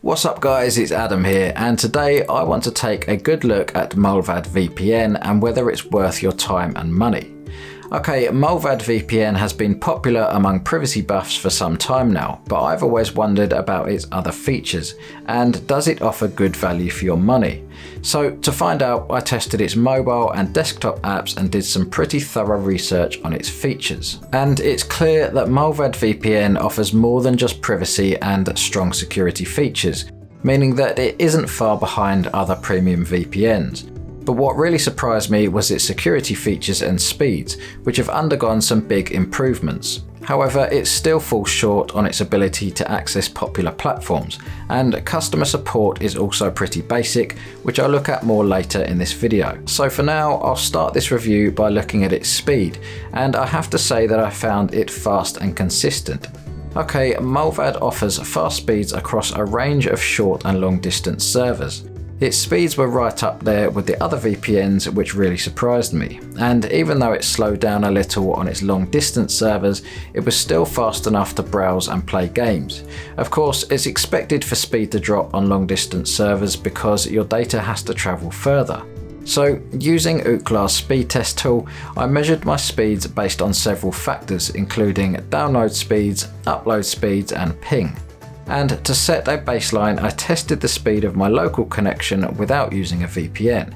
What's up guys, it's Adam here, and today I want to take a good look at Mullvad VPN and whether it's worth your time and money. Okay, Mullvad VPN has been popular among privacy buffs for some time now, but I've always wondered about its other features, and does it offer good value for your money? So to find out, I tested its mobile and desktop apps and did some pretty thorough research on its features. And it's clear that Mullvad VPN offers more than just privacy and strong security features, meaning that it isn't far behind other premium VPNs. But what really surprised me was its security features and speeds, which have undergone some big improvements. However, it still falls short on its ability to access popular platforms, and customer support is also pretty basic, which I'll look at more later in this video. So for now, I'll start this review by looking at its speed, and I have to say that I found it fast and consistent. Okay, Mullvad offers fast speeds across a range of short and long distance servers. Its speeds were right up there with the other VPNs, which really surprised me, and even though it slowed down a little on its long distance servers, it was still fast enough to browse and play games. Of course, it's expected for speed to drop on long distance servers because your data has to travel further. So using Ookla's speed test tool, I measured my speeds based on several factors including download speeds, upload speeds and ping. And to set a baseline, I tested the speed of my local connection without using a VPN.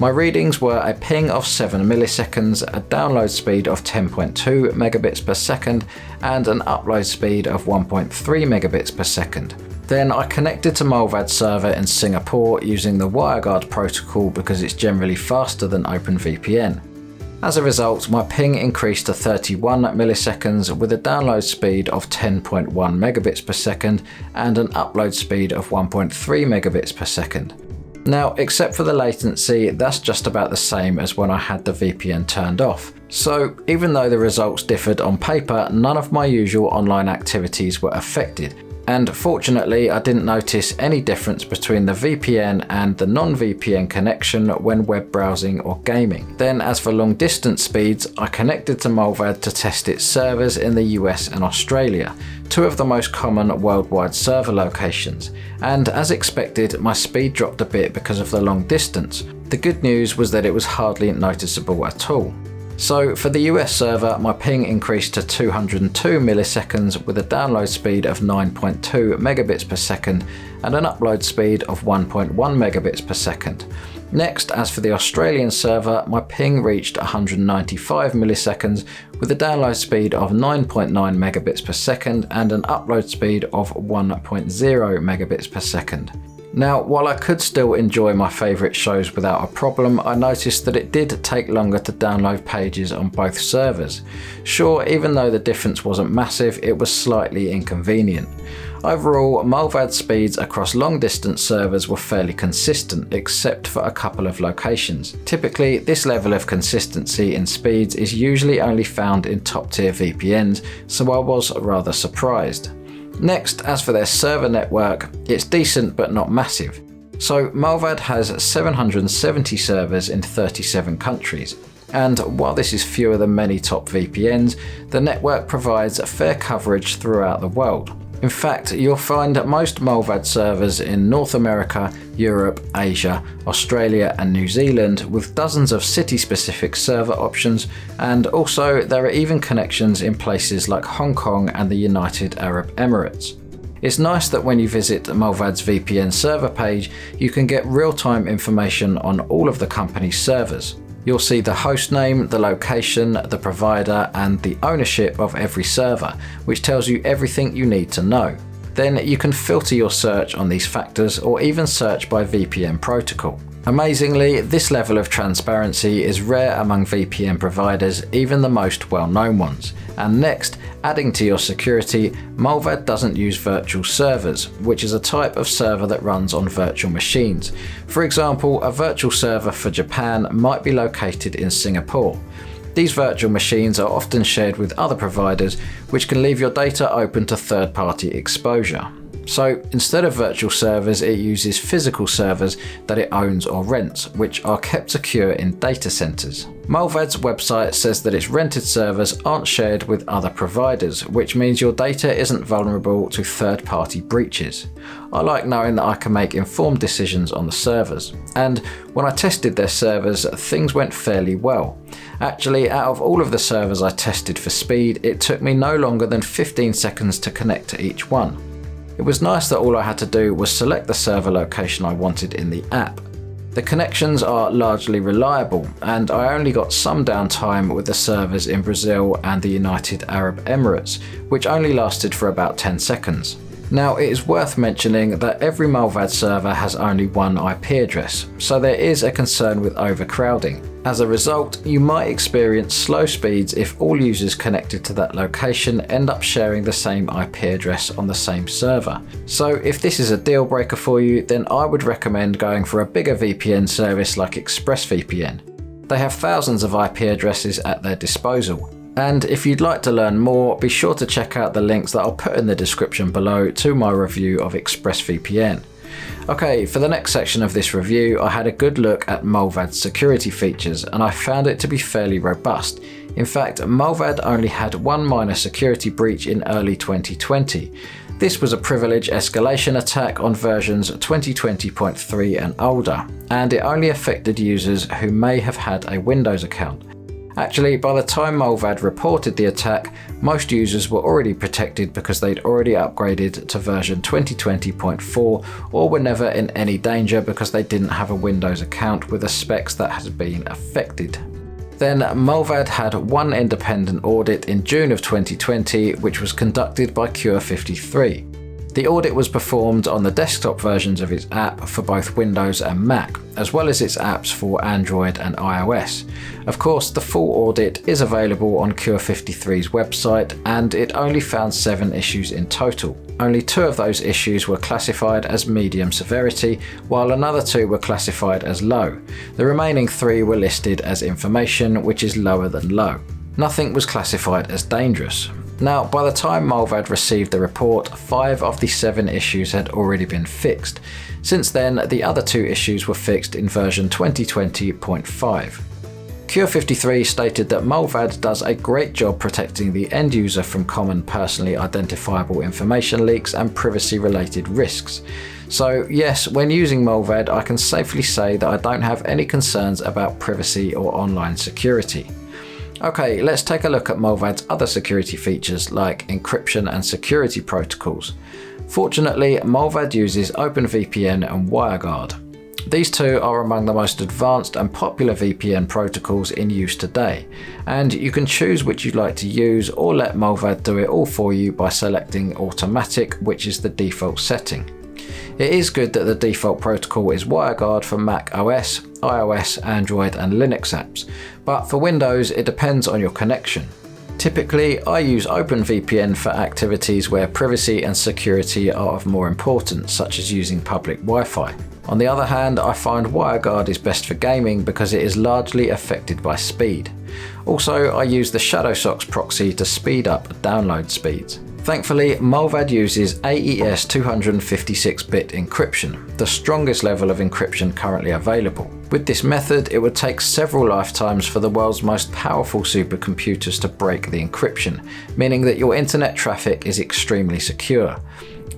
My readings were a ping of 7 milliseconds, a download speed of 10.2 megabits per second, and an upload speed of 1.3 megabits per second. Then I connected to Mullvad's server in Singapore using the WireGuard protocol because it's generally faster than OpenVPN. As a result, my ping increased to 31 milliseconds with a download speed of 10.1 megabits per second and an upload speed of 1.3 megabits per second. Now, except for the latency, that's just about the same as when I had the VPN turned off. So even though the results differed on paper, none of my usual online activities were affected. And fortunately, I didn't notice any difference between the VPN and the non-VPN connection when web browsing or gaming. Then as for long distance speeds, I connected to Mullvad to test its servers in the US and Australia, two of the most common worldwide server locations. And as expected, my speed dropped a bit because of the long distance. The good news was that it was hardly noticeable at all. So for the US server, my ping increased to 202 milliseconds with a download speed of 9.2 megabits per second and an upload speed of 1.1 megabits per second. Next, as for the Australian server, my ping reached 195 milliseconds with a download speed of 9.9 megabits per second and an upload speed of 1.0 megabits per second. Now, while I could still enjoy my favourite shows without a problem, I noticed that it did take longer to download pages on both servers. Sure, even though the difference wasn't massive, it was slightly inconvenient. Overall, Mullvad speeds across long distance servers were fairly consistent, except for a couple of locations. Typically, this level of consistency in speeds is usually only found in top tier VPNs, so I was rather surprised. Next, as for their server network, it's decent but not massive. So Mullvad has 770 servers in 37 countries. And while this is fewer than many top VPNs, the network provides fair coverage throughout the world. In fact, you'll find most Mullvad servers in North America, Europe, Asia, Australia and New Zealand with dozens of city-specific server options, and also there are even connections in places like Hong Kong and the United Arab Emirates. It's nice that when you visit Mullvad's VPN server page, you can get real-time information on all of the company's servers. You'll see the host name, the location, the provider, and the ownership of every server, which tells you everything you need to know. Then you can filter your search on these factors or even search by VPN protocol. Amazingly, this level of transparency is rare among VPN providers, even the most well-known ones. And next, adding to your security, Mullvad doesn't use virtual servers, which is a type of server that runs on virtual machines. For example, a virtual server for Japan might be located in Singapore. These virtual machines are often shared with other providers, which can leave your data open to third-party exposure. So instead of virtual servers, it uses physical servers that it owns or rents, which are kept secure in data centers. Mullvad's website says that its rented servers aren't shared with other providers, which means your data isn't vulnerable to third-party breaches. I like knowing that I can make informed decisions on the servers. And when I tested their servers, things went fairly well. Actually, out of all of the servers I tested for speed, it took me no longer than 15 seconds to connect to each one. It was nice that all I had to do was select the server location I wanted in the app. The connections are largely reliable, and I only got some downtime with the servers in Brazil and the United Arab Emirates, which only lasted for about 10 seconds. Now, it is worth mentioning that every Mullvad server has only one IP address, so there is a concern with overcrowding. As a result, you might experience slow speeds if all users connected to that location end up sharing the same IP address on the same server. So if this is a deal breaker for you, then I would recommend going for a bigger VPN service like ExpressVPN. They have thousands of IP addresses at their disposal. And if you'd like to learn more, be sure to check out the links that I'll put in the description below to my review of ExpressVPN. Okay, for the next section of this review, I had a good look at Mullvad's security features and I found it to be fairly robust. In fact, Mullvad only had one minor security breach in early 2020. This was a privilege escalation attack on versions 2020.3 and older, and it only affected users who may have had a Windows account. Actually, by the time Mullvad reported the attack, most users were already protected because they'd already upgraded to version 2020.4 or were never in any danger because they didn't have a Windows account with the specs that had been affected. Then Mullvad had one independent audit in June of 2020, which was conducted by Cure53. The audit was performed on the desktop versions of its app for both Windows and Mac, as well as its apps for Android and iOS. Of course, the full audit is available on Cure53's website, and it only found 7 issues in total. Only 2 of those issues were classified as medium severity, while another 2 were classified as low. The remaining 3 were listed as information, which is lower than low. Nothing was classified as dangerous. Now, by the time Mullvad received the report, 5 of the 7 issues had already been fixed. Since then, the other 2 issues were fixed in version 2020.5. Cure53 stated that Mullvad does a great job protecting the end user from common personally identifiable information leaks and privacy-related risks. So yes, when using Mullvad, I can safely say that I don't have any concerns about privacy or online security. Okay, let's take a look at Mullvad's other security features like encryption and security protocols. Fortunately, Mullvad uses OpenVPN and WireGuard. These 2 are among the most advanced and popular VPN protocols in use today, and you can choose which you'd like to use or let Mullvad do it all for you by selecting Automatic, which is the default setting. It is good that the default protocol is WireGuard for Mac OS, iOS, Android and Linux apps, but for Windows it depends on your connection. Typically, I use OpenVPN for activities where privacy and security are of more importance, such as using public Wi-Fi. On the other hand, I find WireGuard is best for gaming because it is largely affected by speed. Also, I use the ShadowSox proxy to speed up download speeds. Thankfully, Mullvad uses AES 256-bit encryption, the strongest level of encryption currently available. With this method, it would take several lifetimes for the world's most powerful supercomputers to break the encryption, meaning that your internet traffic is extremely secure.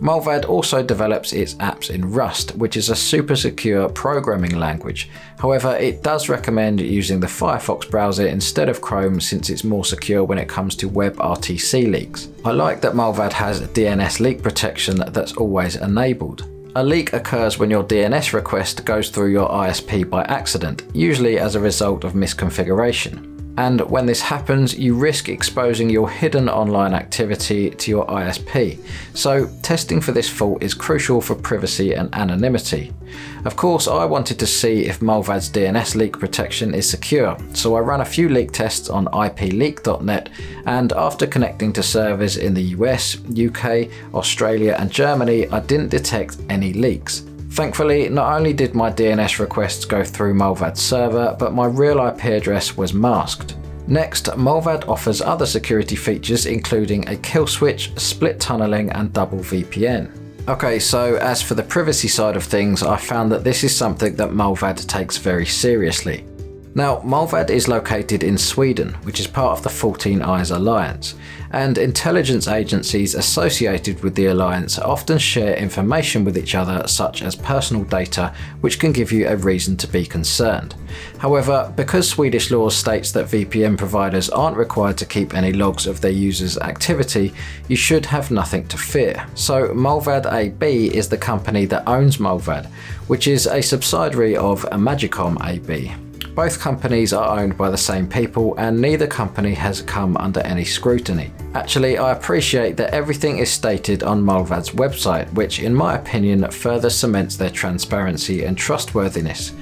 Mullvad also develops its apps in Rust, which is a super secure programming language. However, it does recommend using the Firefox browser instead of Chrome since it's more secure when it comes to WebRTC leaks. I like that Mullvad has DNS leak protection that's always enabled. A leak occurs when your DNS request goes through your ISP by accident, usually as a result of misconfiguration. And when this happens, you risk exposing your hidden online activity to your ISP. So testing for this fault is crucial for privacy and anonymity. Of course, I wanted to see if Mullvad's DNS leak protection is secure, so I ran a few leak tests on ipleak.net, and after connecting to servers in the US, UK, Australia and Germany, I didn't detect any leaks. Thankfully, not only did my DNS requests go through Mullvad's server, but my real IP address was masked. Next, Mullvad offers other security features including a kill switch, split tunneling and double VPN. Okay, so as for the privacy side of things, I found that this is something that Mullvad takes very seriously. Now, Mullvad is located in Sweden, which is part of the 14 Eyes Alliance, and intelligence agencies associated with the alliance often share information with each other, such as personal data, which can give you a reason to be concerned. However, because Swedish law states that VPN providers aren't required to keep any logs of their users' activity, you should have nothing to fear. So Mullvad AB is the company that owns Mullvad, which is a subsidiary of Magicom AB. Both companies are owned by the same people and neither company has come under any scrutiny. Actually, I appreciate that everything is stated on Mullvad's website, which in my opinion further cements their transparency and trustworthiness.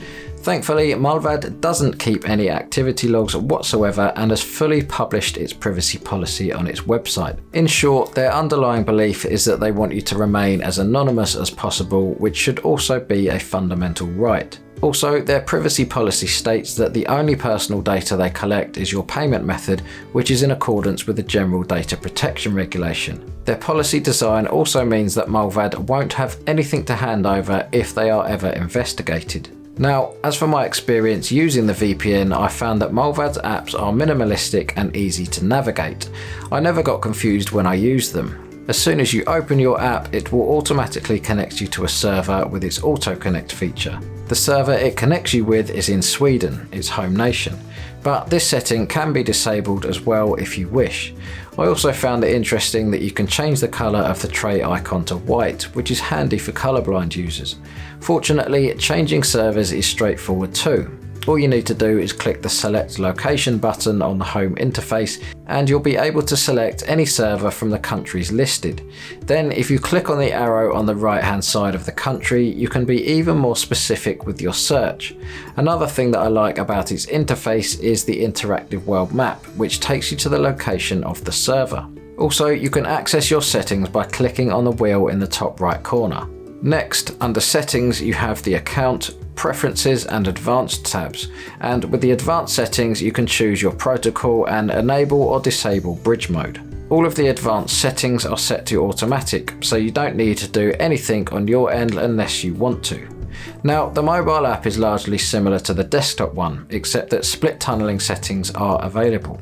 Thankfully, Mullvad doesn't keep any activity logs whatsoever and has fully published its privacy policy on its website. In short, their underlying belief is that they want you to remain as anonymous as possible, which should also be a fundamental right. Also, their privacy policy states that the only personal data they collect is your payment method, which is in accordance with the General Data Protection Regulation. Their policy design also means that Mullvad won't have anything to hand over if they are ever investigated. Now, as for my experience using the VPN, I found that Mullvad's apps are minimalistic and easy to navigate. I never got confused when I used them. As soon as you open your app, it will automatically connect you to a server with its auto-connect feature. The server it connects you with is in Sweden, its home nation, but this setting can be disabled as well if you wish. I also found it interesting that you can change the colour of the tray icon to white, which is handy for colourblind users. Fortunately, changing servers is straightforward too. All you need to do is click the Select Location button on the home interface and you'll be able to select any server from the countries listed. Then if you click on the arrow on the right hand side of the country, you can be even more specific with your search. Another thing that I like about its interface is the interactive world map, which takes you to the location of the server. Also, you can access your settings by clicking on the wheel in the top right corner. Next, under Settings, you have the Account, Preferences and Advanced tabs, and with the advanced settings you can choose your protocol and enable or disable bridge mode. All of the advanced settings are set to automatic, so you don't need to do anything on your end unless you want to. Now, the mobile app is largely similar to the desktop one, except that split tunneling settings are available.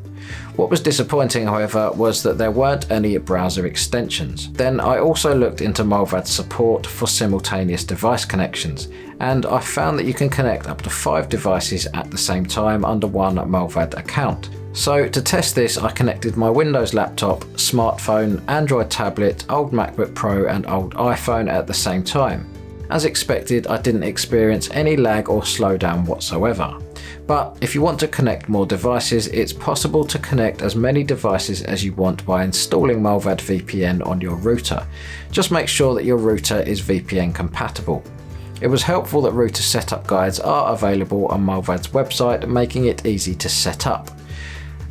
What was disappointing, however, was that there weren't any browser extensions. Then I also looked into Mullvad's support for simultaneous device connections, and I found that you can connect up to 5 devices at the same time under one Mullvad account. So to test this, I connected my Windows laptop, smartphone, Android tablet, old MacBook Pro and old iPhone at the same time. As expected, I didn't experience any lag or slowdown whatsoever. But if you want to connect more devices, it's possible to connect as many devices as you want by installing Mullvad VPN on your router. Just make sure that your router is VPN compatible. It was helpful that router setup guides are available on Mullvad's website, making it easy to set up.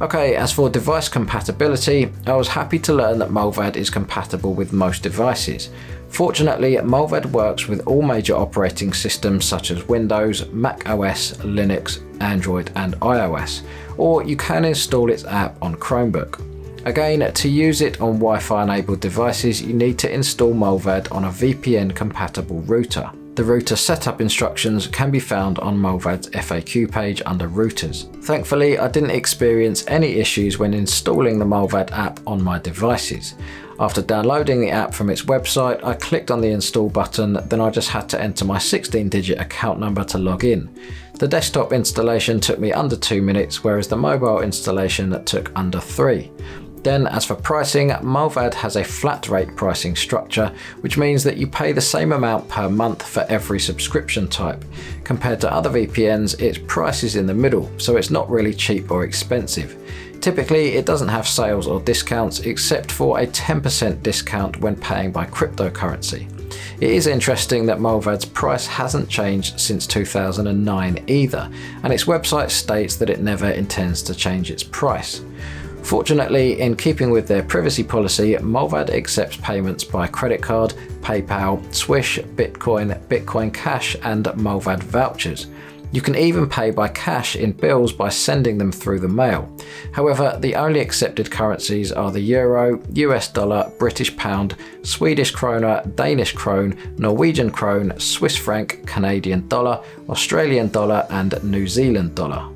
Okay, as for device compatibility, I was happy to learn that Mullvad is compatible with most devices. Fortunately, Mullvad works with all major operating systems such as Windows, Mac OS, Linux, Android and iOS, or you can install its app on Chromebook. Again, to use it on Wi-Fi enabled devices, you need to install Mullvad on a VPN compatible router. The router setup instructions can be found on Mullvad's FAQ page under routers. Thankfully, I didn't experience any issues when installing the Mullvad app on my devices. After downloading the app from its website, I clicked on the install button, then I just had to enter my 16-digit account number to log in. The desktop installation took me under 2 minutes, whereas the mobile installation took under 3. Then, as for pricing, Mullvad has a flat rate pricing structure, which means that you pay the same amount per month for every subscription type. Compared to other VPNs, its price is in the middle, so it's not really cheap or expensive. Typically, it doesn't have sales or discounts except for a 10% discount when paying by cryptocurrency. It is interesting that Mullvad's price hasn't changed since 2009 either, and its website states that it never intends to change its price. Fortunately, in keeping with their privacy policy, Mullvad accepts payments by credit card, PayPal, Swish, Bitcoin, Bitcoin Cash and Mullvad vouchers. You can even pay by cash in bills by sending them through the mail. However, the only accepted currencies are the euro, US dollar, British pound, Swedish krona, Danish krone, Norwegian krone, Swiss franc, Canadian dollar, Australian dollar and New Zealand dollar.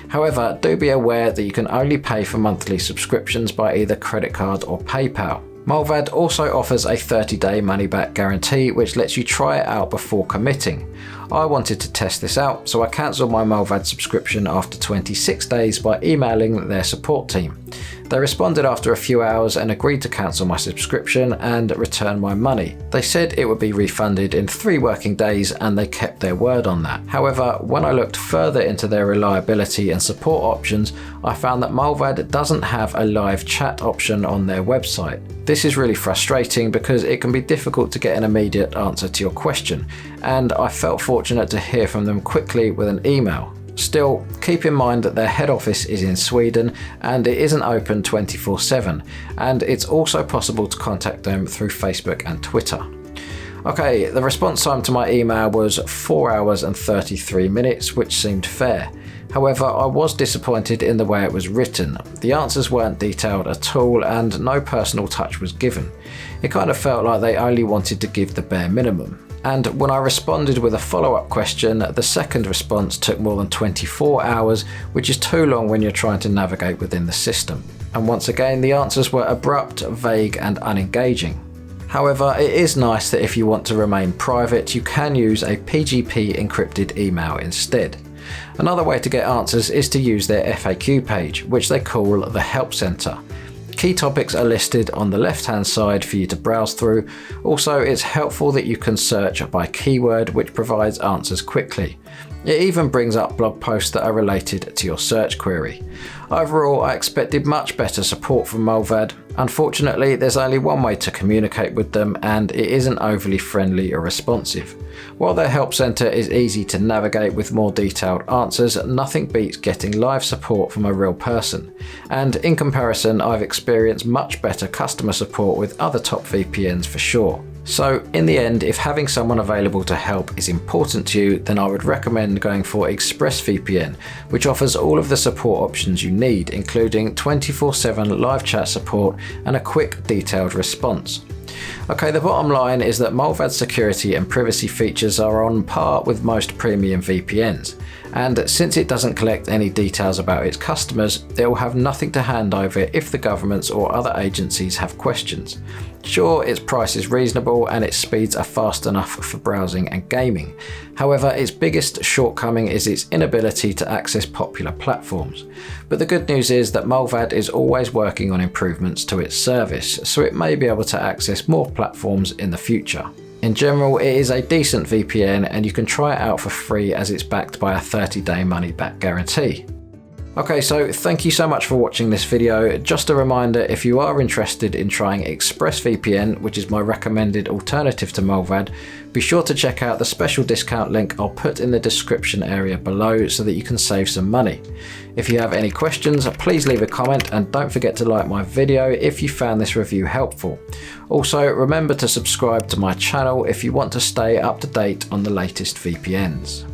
However, do be aware that you can only pay for monthly subscriptions by either credit card or PayPal. Mullvad also offers a 30-day money-back guarantee which lets you try it out before committing. I wanted to test this out, so I cancelled my Mullvad subscription after 26 days by emailing their support team. They responded after a few hours and agreed to cancel my subscription and return my money. They said it would be refunded in 3 working days and they kept their word on that. However, when I looked further into their reliability and support options, I found that Mullvad doesn't have a live chat option on their website. This is really frustrating because it can be difficult to get an immediate answer to your question, and I felt fortunate to hear from them quickly with an email. Still, keep in mind that their head office is in Sweden and it isn't open 24/7, and it's also possible to contact them through Facebook and Twitter. Okay, the response time to my email was 4 hours and 33 minutes, which seemed fair. However, I was disappointed in the way it was written. The answers weren't detailed at all and no personal touch was given. It kind of felt like they only wanted to give the bare minimum. And when I responded with a follow-up question, the second response took more than 24 hours, which is too long when you're trying to navigate within the system. And once again, the answers were abrupt, vague and unengaging. However, it is nice that if you want to remain private, you can use a PGP encrypted email instead. Another way to get answers is to use their FAQ page, which they call the Help Center. Key topics are listed on the left-hand side for you to browse through. Also, it's helpful that you can search by keyword, which provides answers quickly. It even brings up blog posts that are related to your search query. Overall, I expected much better support from Mullvad. Unfortunately, there's only one way to communicate with them and it isn't overly friendly or responsive. While their help center is easy to navigate with more detailed answers, nothing beats getting live support from a real person. And in comparison, I've experienced much better customer support with other top VPNs for sure. So in the end, if having someone available to help is important to you, then I would recommend going for ExpressVPN, which offers all of the support options you need, including 24/7 live chat support and a quick, detailed response. Okay, the bottom line is that Mullvad's security and privacy features are on par with most premium VPNs, and since it doesn't collect any details about its customers, it will have nothing to hand over if the governments or other agencies have questions. Sure, its price is reasonable and its speeds are fast enough for browsing and gaming. However, its biggest shortcoming is its inability to access popular platforms. But the good news is that Mullvad is always working on improvements to its service, so it may be able to access more platforms in the future. In general, it is a decent VPN and you can try it out for free as it's backed by a 30-day money-back guarantee. Okay, so thank you so much for watching this video. Just a reminder, if you are interested in trying ExpressVPN, which is my recommended alternative to Mullvad, be sure to check out the special discount link I'll put in the description area below so that you can save some money. If you have any questions, please leave a comment and don't forget to like my video if you found this review helpful. Also, remember to subscribe to my channel if you want to stay up to date on the latest VPNs.